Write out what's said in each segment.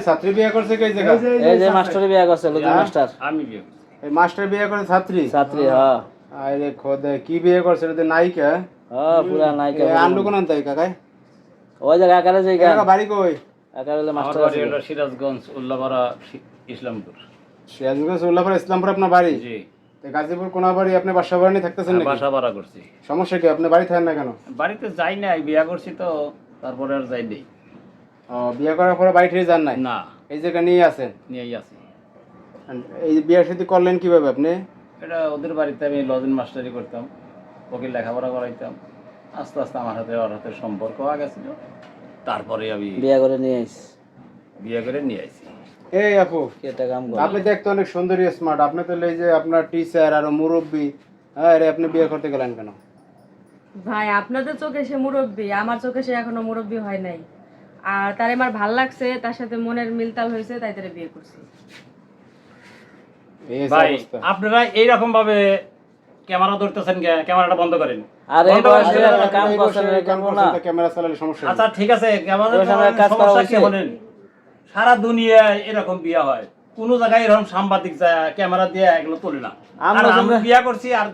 ছাত্রী বিয়ে করছে কে জায়গা? এই যে মাস্টার বিয়ে করছে, লজিক মাস্টার। আমি বিয়ে করছি। এই মাস্টার বিয়ে করে ছাত্রী? ছাত্রী, হ্যাঁ। আরে খোদা, কি বিয়ে করছে রে? নায়িকা? হ্যাঁ, পুরা নায়িকা। আনলু কোন তাই কাকাই? ওই জায়গা আকারে যাই কাকা বাড়ি কই? আকারে আমার মাস্টার বাড়ি আছে। হলো সিরাজগঞ্জ উল্লাপাড়া ইসলামপুর। সিরাজগঞ্জ উল্লাপাড়া ইসলামপুর আপনার বাড়ি? জি। তো গাজীপুর কোনাবাড়ি আপনি বাসা বাড়ি নিয়ে থাকতেছেন নাকি? বাসা ভাড়া করছি। সমস্যা কি, আপনি বাড়ি থাকেন না কেন? বাড়িতে যাই নাই, বিয়া করছি তো তারপরে আর যাই নেই। ও, বিয়ে করার পরে বাড়ি থেকে যান নাই? না, এই জায়গা নিয়ে আছেন? নিয়েই আছি। এই বিয়ে শাদী করলেন কিভাবে আপনি? এটা ওদের বাড়িতে আমি লজেন মাস্টারি করতাম, ওকে লেখাপড়া করাইতাম। আস্তে আস্তে আমার হাতে ওর হাতে সম্পর্ক হয়ে গেছিল, তারপরে আমি বিয়ে করে নিয়ে আইছি। বিয়ে করে নিয়ে আইছি। এই আপু, কেটা কাম করে। আপনি দেখতে অনেক সুন্দরী, স্মার্ট। আপনি তো এই যে আপনার টিচার আর মুরব্বী, আরে আপনি বিয়ে করতে গেলেন কেন? ভাই আপনাদের চোখে সে মুরব্বী, আমার চোখে সে এখনো মুরব্বী হয় নাই। আর তার আমার ভাল লাগছে, তার সাথে মনের মিলতাল হয়েছে, তাই তারে বিয়ে করছি। এই ভাই অবস্থা। আপনারা এইরকম ভাবে ক্যামেরা ধরতেছেন, ক্যামেরাটা বন্ধ করেন। আর এই বন্ধ বয়সে করেন। একটা কাম করছেন, কাম করবো না। করছেন, ক্যামেরা চালালে সমস্যা নেই। আচ্ছা ঠিক আছে, ক্যামেরা ওই সময় কাজ করা সমস্যা কি উচিত। বলেন? সারা দুনিয়ায় এরকম বিয়া হয়, কোন জায়গায় এরকম সাংবাদিক যায় ক্যামেরা দিয়ে এগুলো তোলে না। আমরা আর আমি যেমন- বিয়া করছি আর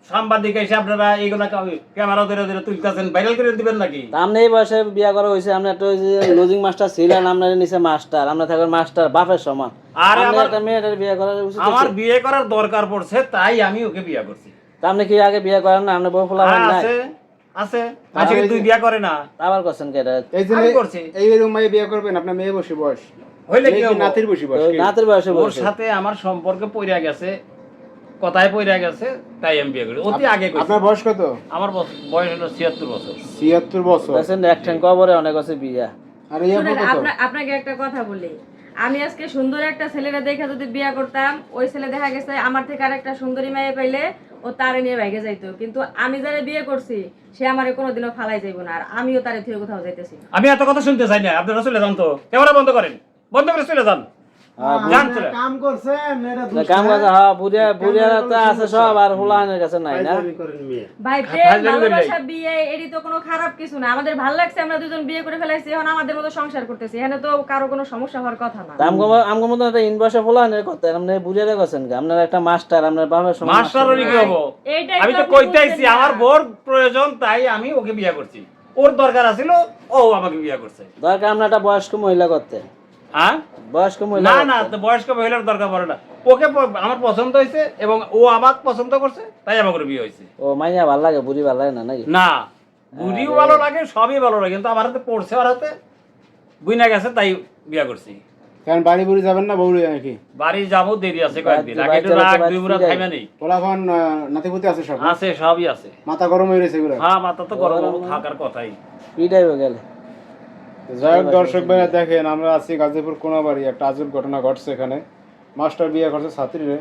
সাংবাদিক এসে আপনারা এইগুলা ক্যামেরা ধরে ধরে তুলতেছেন, ভাইরাল করে দিবেন নাকি? তা আপনি এই বয়সে বিয়ে করা হয়েছে, আপনি একটা ওই যে লজিং মাস্টার ছিলেন, আপনার নিচে মাস্টার, আমরা থাকবেন মাস্টার বাপের সমান। আরে আপনি আমার- একটা মেয়েটার বিয়ে করার উচিত আমার হচ্ছে। বিয়ে করার দরকার পড়ছে, তাই আমি ওকে বিয়া করছি। তা আপনি কি আগে বিয়ে করেন না? আপনি বউ ফোলা হয় নাই? আছে আছে আজকে তুই বিয়া করে না, আবার করছেন কেটা? এই যে আমি করছি। এই রুমাই বিয়ে করবেন, আপনার মেয়ে বসে বয়স হইলে কি মেয়ে কি হবো? নাতির বসে বয়স কি? নাতের বয়সে ওর বয়সে সাথে আমার সম্পর্ক পইরা গেছে, কথায় পইরা গেছে, তাই আমি বিয়ে করি। অতি আগে কইছি। আপনার বয়স কত? আমার বয়স হলো 76 বছর। 76 বছর। দেখছেন, এক ঠ্যাং কবরে অনেক আছে বিয়া। আর এই আপু শুনেন, কত? আপনাকে একটা কথা বলি, আমি আজকে সুন্দর একটা ছেলেরা দেখে যদি বিয়ে করতাম, ওই ছেলে দেখা গেছে আমার থেকে আর একটা সুন্দরী মেয়ে পাইলে ও তারে নিয়ে ভাইগে যাইতো, কিন্তু আমি যারা বিয়ে করছি সে আমারে কোনোদিনও ফালাই যাইব না, আর আমিও তারে থেকে কোথাও যাইতেছি না। আমি এত কথা শুনতে চাই না, আপনারা চলে যান তো, ক্যামেরা বন্ধ করেন, বন্ধ করে চলে যান। যান চলে। কাম করছেন এটা কাম কাজ, হ্যাঁ, বুড়িয়ারা তো আছে সব, আর হুলানের কাছে নাই না। ভাই প্রেম ভালোবাসা বিয়ে এটি তো কোনো খারাপ কিছু না, আমাদের ভালো লাগছে, আমরা দুজন বিয়ে করে ফেলাইছি, এখন আমাদের মতো সংসার করতেছি, এখানে তো কারো কোনো সমস্যা হওয়ার কথা না। আমগো মতো একটা ইনবয়সে হুলানের কথা, আপনি বুড়িয়ারা করছেন কি? আপনার একটা মাস্টার, আপনার বাপের সমান মাস্টার হলে কি হবো? এইটাই আমি তো তো আপনি কইতেইছি বুঝতেন না। আমার বোর প্রয়োজন, তাই আমি ওকে বিয়ে করছি। ওর দরকার আছিল, ও আমাকে বিয়ে করছে। দরকার আপনার একটা বয়স্ক মহিলা করতে। হ্যাঁ, বয়স্ক মহিলা না করতে। না, তো বয়স্ক মহিলার দরকার পড়ে না। ওকে আমার পছন্দ হয়েছে এবং ও আমাকে পছন্দ করছে, তাই আমাকে বিয়ে হয়েছে। ও মাইয়া ভাল লাগে, বুড়ি ভাল লাগে না নাকি? না, বুড়িও ভালো লাগে, সবই ভালো লাগে, কিন্তু আমার হাতে পড়ছে, ওর হাতে বুইনা গেছে, তাই বিয়ে করছি। কারণ বাড়ি বুড়ি যাবেন না, বউরি নাকি? বাড়ি যাবো, দেরি আছে কয়েকদিন, বাড়ি আগে একটু চলে তো রাগ বাড়ি দুই বুড়া ফিরে খাইবা নেই। পোলাপান নাতিপুতি আছে সব? আছে, সবই আছে। মাথা গরম হয়ে গেছে এগুলো? হ্যাঁ, মাথা তো গরম থাকার কথাই। পিটাইব গেলে। যাই হোক দর্শক ভাইরা, দেখেন আমরা আছি গাজীপুর কোনাবাড়ি, একটা আজব ঘটনা ঘটছে এখানে। মাস্টার বিয়ে করছে ছাত্রীরে।